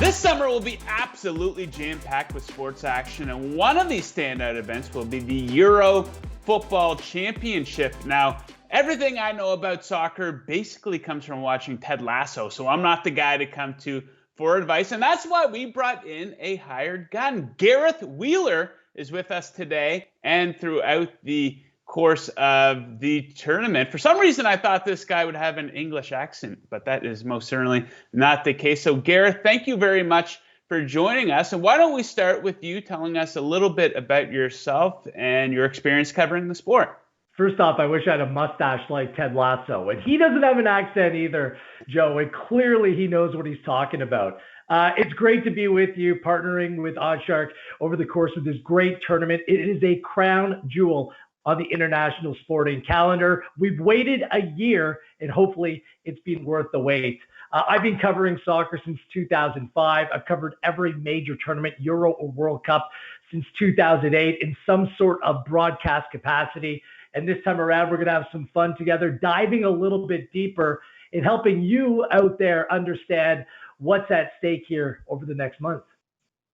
This summer will be absolutely jam-packed with sports action, and one of these standout events will be the Euro Football Championship. Now, everything I know about soccer basically comes from watching Ted Lasso, so I'm not the guy to come to for advice, and that's why we brought in a hired gun. Gareth Wheeler is with us today and throughout the course of the tournament. For some reason, I thought this guy would have an English accent, but that is most certainly not the case. So, Gareth, thank you very much for joining us. And why don't we start with you telling us a little bit about yourself and your experience covering the sport? First off, I wish I had a mustache like Ted Lasso. And he doesn't have an accent either, Joe. And clearly he knows what he's talking about. It's great to be with you, partnering with Oddshark over the course of this great tournament. It is a crown jewel on the international sporting calendar. We've waited a year, and hopefully it's been worth the wait. I've been covering soccer since 2005. I've covered every major tournament, Euro or World Cup, since 2008 in some sort of broadcast capacity. And this time around, we're going to have some fun together, diving a little bit deeper in helping you out there understand what's at stake here over the next month.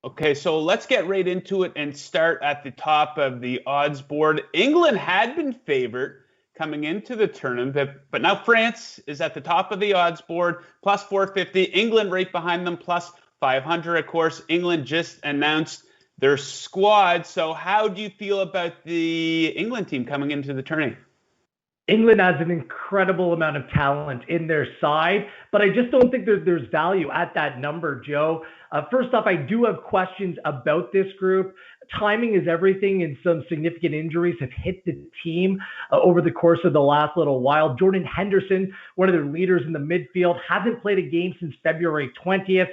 Okay, so let's get right into it and start at the top of the odds board. England had been favored coming into the tournament, but now France is at the top of the odds board, plus 450. England right behind them, plus 500. Of course, England just announced their squad. So how do you feel about the England team coming into the tourney? England has an incredible amount of talent in their side, but I just don't think there's value at that number, Joe. First off, I do have questions about this group. Timing is everything, and some significant injuries have hit the team over the course of the last little while. Jordan Henderson, one of their leaders in the midfield, hasn't played a game since February 20th.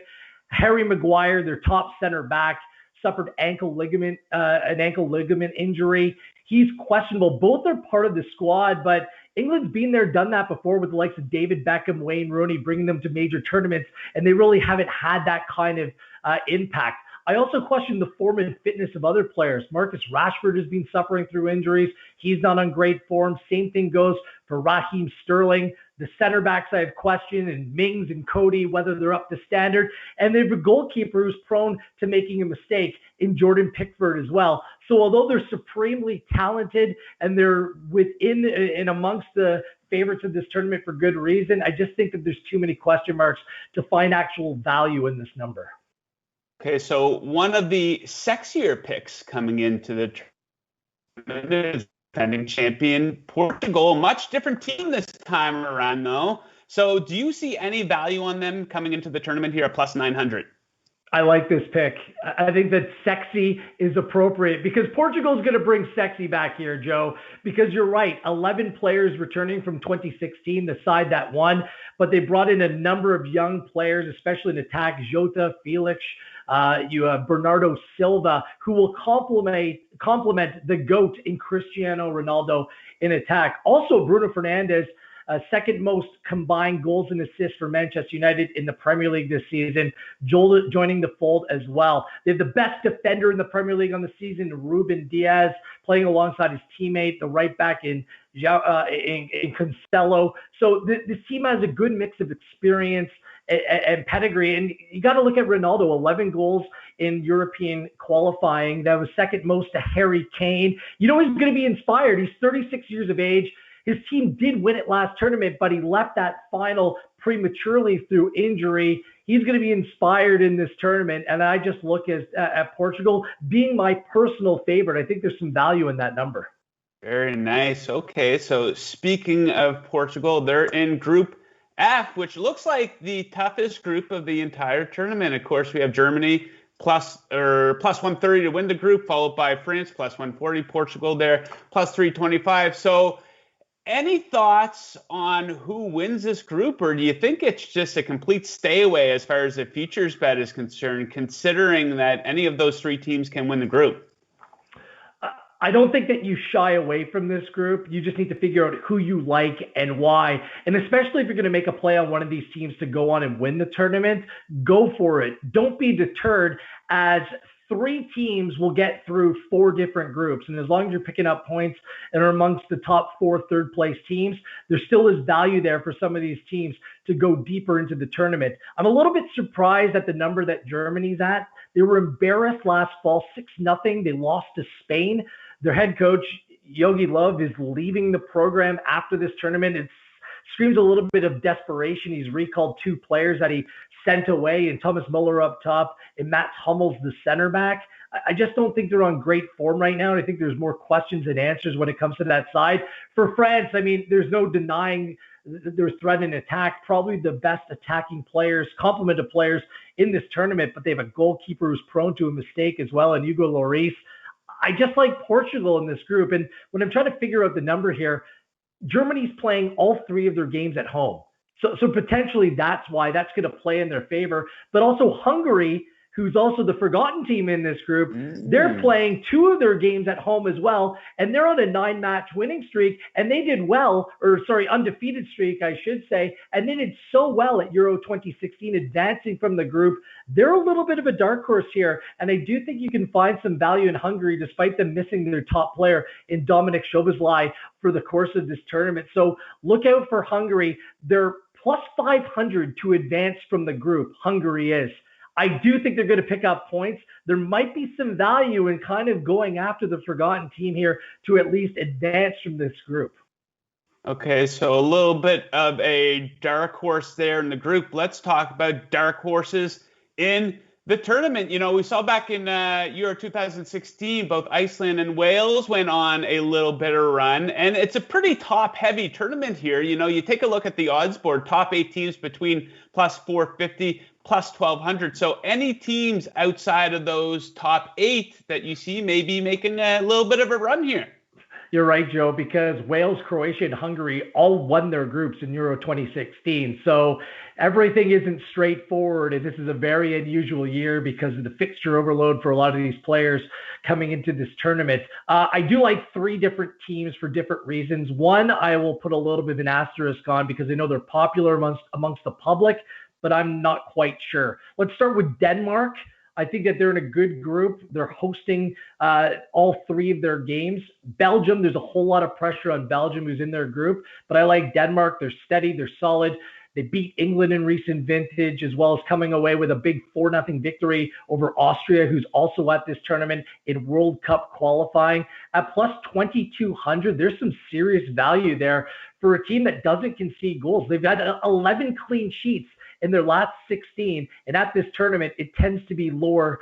Harry Maguire, their top center back, suffered an ankle ligament injury. He's questionable. Both are part of the squad, but England's been there, done that before with the likes of David Beckham, Wayne Rooney, bringing them to major tournaments, and they really haven't had that kind of impact. I also question the form and fitness of other players. Marcus Rashford has been suffering through injuries. He's not on great form. Same thing goes for Raheem Sterling. The center backs I have questioned, and Mings and Cody, whether they're up to standard. And they have a goalkeeper who's prone to making a mistake in Jordan Pickford as well. So although they're supremely talented and they're within and amongst the favorites of this tournament for good reason, I just think that there's too many question marks to find actual value in this number. Okay, so one of the sexier picks coming into the tournament is defending champion Portugal. Much different team this time around, though. So do you see any value on them coming into the tournament here at plus 900? I like this pick. I think that sexy is appropriate because Portugal is going to bring sexy back here, Joe, because you're right. 11 players returning from 2016, the side that won, but they brought in a number of young players, especially in attack, Jota, Felix. You have Bernardo Silva, who will complement the GOAT in Cristiano Ronaldo in attack. Also, Bruno Fernandes, second most combined goals and assists for Manchester United in the Premier League this season, joining the fold as well. They have the best defender in the Premier League on the season, Ruben Diaz, playing alongside his teammate, the right back in Cancelo. So this team has a good mix of experience and pedigree. And you got to look at Ronaldo, 11 goals in European qualifying. That was second most to Harry Kane. You know, he's going to be inspired. He's 36 years of age. His team did win it last tournament, but he left that final prematurely through injury. He's going to be inspired in this tournament. And I just look at Portugal being my personal favorite. I think there's some value in that number. Very nice. Okay, so speaking of Portugal, they're in Group F, which looks like the toughest group of the entire tournament. Of course, we have Germany plus 130 to win the group, followed by France plus 140, Portugal there plus 325. So any thoughts on who wins this group, or do you think it's just a complete stay away as far as the futures bet is concerned, considering that any of those three teams can win the group? I don't think that you shy away from this group. You just need to figure out who you like and why. And especially if you're going to make a play on one of these teams to go on and win the tournament, go for it. Don't be deterred, as 3 teams will get through 4 different groups. And as long as you're picking up points and are amongst the top 4 third place teams, there still is value there for some of these teams to go deeper into the tournament. I'm a little bit surprised at the number that Germany's at. They were embarrassed last fall, 6-0. They lost to Spain. Their head coach, Yogi Löw, is leaving the program after this tournament. It screams a little bit of desperation. He's recalled 2 players that he sent away, and Thomas Muller up top and Mats Hummels, the center back. I just don't think they're on great form right now. And I think there's more questions than answers when it comes to that side. For France, I mean, there's no denying their threat and attack, probably the best attacking players, complement of players in this tournament, but they have a goalkeeper who's prone to a mistake as well, and Hugo Lloris. I just like Portugal in this group. And when I'm trying to figure out the number here, Germany's playing all 3 of their games at home. So potentially that's why that's going to play in their favor. But also Hungary, who's also the forgotten team in this group, they're playing 2 of their games at home as well. And they're on a 9-match winning streak. And they did well, undefeated streak, I should say. And they did so well at Euro 2016, advancing from the group. They're a little bit of a dark horse here. And I do think you can find some value in Hungary, despite them missing their top player in Dominik Szoboszlai for the course of this tournament. So look out for Hungary. They're plus 500 to advance from the group. Hungary is. I do think they're going to pick up points. There might be some value in kind of going after the forgotten team here to at least advance from this group. Okay, so a little bit of a dark horse there in the group. Let's talk about dark horses in the tournament. You know, we saw back in Euro 2016, both Iceland and Wales went on a little bit of a run, and it's a pretty top-heavy tournament here. You know, you take a look at the odds board, top 8 teams between plus 450, plus 1,200. So any teams outside of those top 8 that you see may be making a little bit of a run here. You're right, Joe, because Wales, Croatia, and Hungary all won their groups in Euro 2016. So everything isn't straightforward, and this is a very unusual year because of the fixture overload for a lot of these players coming into this tournament. I do like 3 different teams for different reasons. One, I will put a little bit of an asterisk on because I know they're popular amongst the public, but I'm not quite sure. Let's start with Denmark. I think that they're in a good group. They're hosting all 3 of their games. Belgium, there's a whole lot of pressure on Belgium, who's in their group. But I like Denmark. They're steady. They're solid. They beat England in recent vintage, as well as coming away with a big 4-0 victory over Austria, who's also at this tournament in World Cup qualifying. At plus 2,200, there's some serious value there for a team that doesn't concede goals. They've had 11 clean sheets in their last 16, and at this tournament, it tends to be lower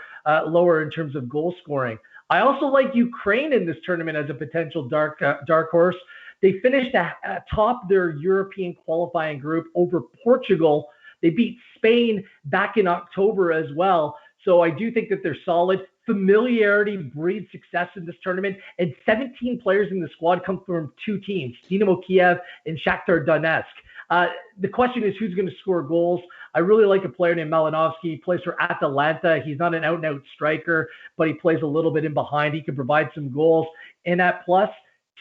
in terms of goal scoring. I also like Ukraine in this tournament as a potential dark horse. They finished atop their European qualifying group over Portugal. They beat Spain back in October as well. So I do think that they're solid. Familiarity breeds success in this tournament, and 17 players in the squad come from 2 teams, Dynamo Kiev and Shakhtar Donetsk. The question is who's going to score goals. I really like a player named Malinovsky. He plays for Atalanta. He's not an out-and-out striker, but he plays a little bit in behind. He can provide some goals. And at plus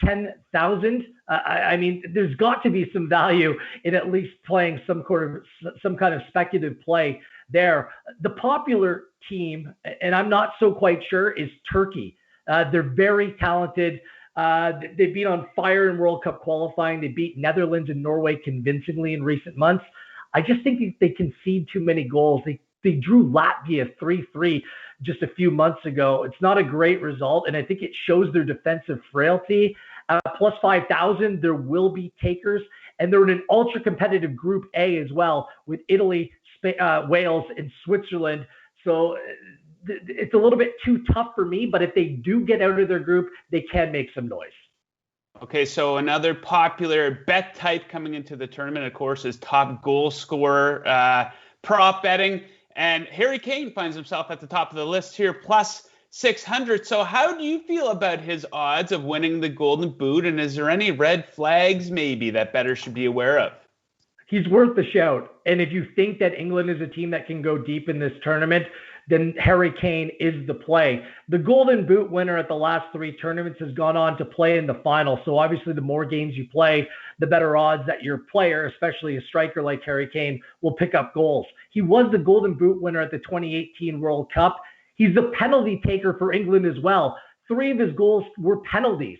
10,000, I mean, there's got to be some value in at least playing some kind of speculative play there. The popular team, and I'm not so quite sure, is Turkey. They're very talented. They've been on fire in World Cup qualifying. They beat Netherlands and Norway convincingly in recent months. I just think they concede too many goals. They drew Latvia 3-3 just a few months ago. It's not a great result, and I think it shows their defensive frailty. Plus 5,000, there will be takers, and they're in an ultra-competitive Group A as well with Italy, Wales, and Switzerland. So it's a little bit too tough for me, but if they do get out of their group, they can make some noise. Okay, so another popular bet type coming into the tournament, of course, is top goal scorer prop betting. And Harry Kane finds himself at the top of the list here, plus 600. So how do you feel about his odds of winning the Golden Boot? And is there any red flags maybe that bettors should be aware of? He's worth the shout. And if you think that England is a team that can go deep in this tournament, then Harry Kane is the play. The Golden Boot winner at the last 3 tournaments has gone on to play in the final. So obviously the more games you play, the better odds that your player, especially a striker like Harry Kane, will pick up goals. He was the Golden Boot winner at the 2018 World Cup. He's the penalty taker for England as well. 3 of his goals were penalties.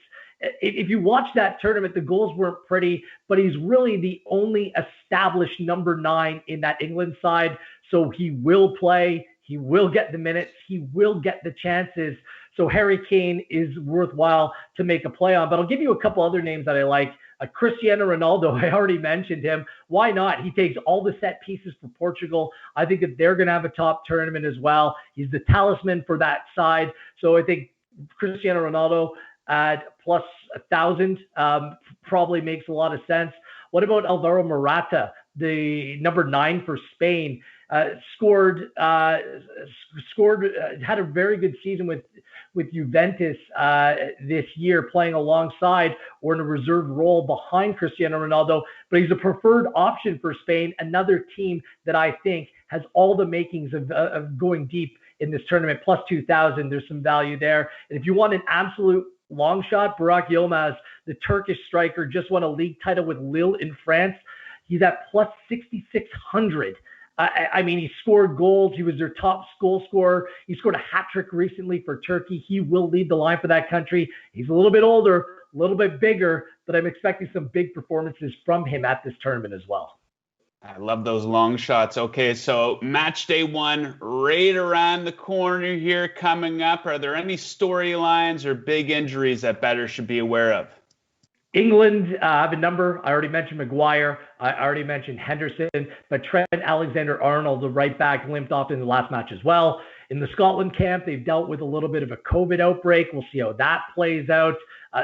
If you watch that tournament, the goals weren't pretty, but he's really the only established number 9 in that England side. So he will play. He will get the minutes. He will get the chances. So Harry Kane is worthwhile to make a play on. But I'll give you a couple other names that I like. Cristiano Ronaldo, I already mentioned him. Why not? He takes all the set pieces for Portugal. I think that they're going to have a top tournament as well. He's the talisman for that side. So I think Cristiano Ronaldo at plus 1,000 probably makes a lot of sense. What about Alvaro Morata, the number 9 for Spain? Had a very good season with Juventus this year, playing alongside or in a reserve role behind Cristiano Ronaldo. But he's a preferred option for Spain, another team that I think has all the makings of going deep in this tournament. Plus 2,000, there's some value there. And if you want an absolute long shot, Burak Yilmaz, the Turkish striker, just won a league title with Lille in France. He's at plus 6,600. I mean, he scored goals. He was their top goal scorer. He scored a hat trick recently for Turkey. He will lead the line for that country. He's a little bit older, a little bit bigger, but I'm expecting some big performances from him at this tournament as well. I love those long shots. Okay, so match day 1 right around the corner here coming up. Are there any storylines or big injuries that bettors should be aware of? England have a number. I already mentioned Maguire. I already mentioned Henderson, but Trent Alexander-Arnold, the right back, limped off in the last match as well. In the Scotland camp, they've dealt with a little bit of a COVID outbreak. We'll see how that plays out.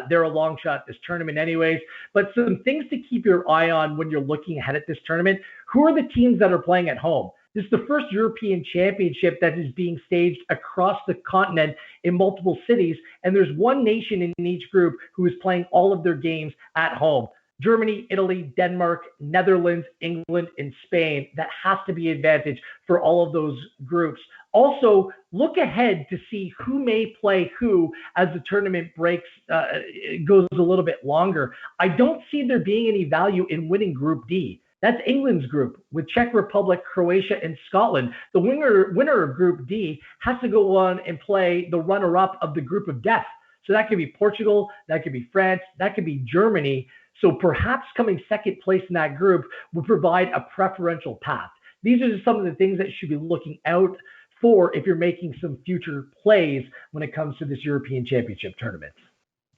They're a long shot this tournament anyways. But some things to keep your eye on when you're looking ahead at this tournament. Who are the teams that are playing at home? This is the first European Championship that is being staged across the continent in multiple cities, and there's one nation in each group who is playing all of their games at home. Germany, Italy, Denmark, Netherlands, England, and Spain. That has to be an advantage for all of those groups. Also, look ahead to see who may play who as the tournament goes a little bit longer. I don't see there being any value in winning Group D. That's England's group with Czech Republic, Croatia, and Scotland. The winner of Group D has to go on and play the runner-up of the group of death. So that could be Portugal, that could be France, that could be Germany. So perhaps coming second place in that group would provide a preferential path. These are just some of the things that you should be looking out for if you're making some future plays when it comes to this European Championship tournament.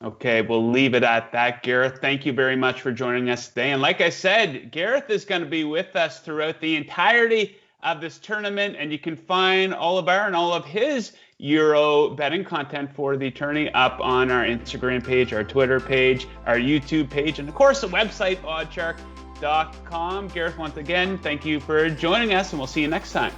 Okay, we'll leave it at that. Gareth, thank you very much for joining us today. And like I said, Gareth is going to be with us throughout the entirety of this tournament, and you can find all of our and all of his Euro betting content for the tourney up on our Instagram page, our Twitter page, our YouTube page, and of course the website, oddshark.com. Gareth, once again, thank you for joining us, and we'll see you next time.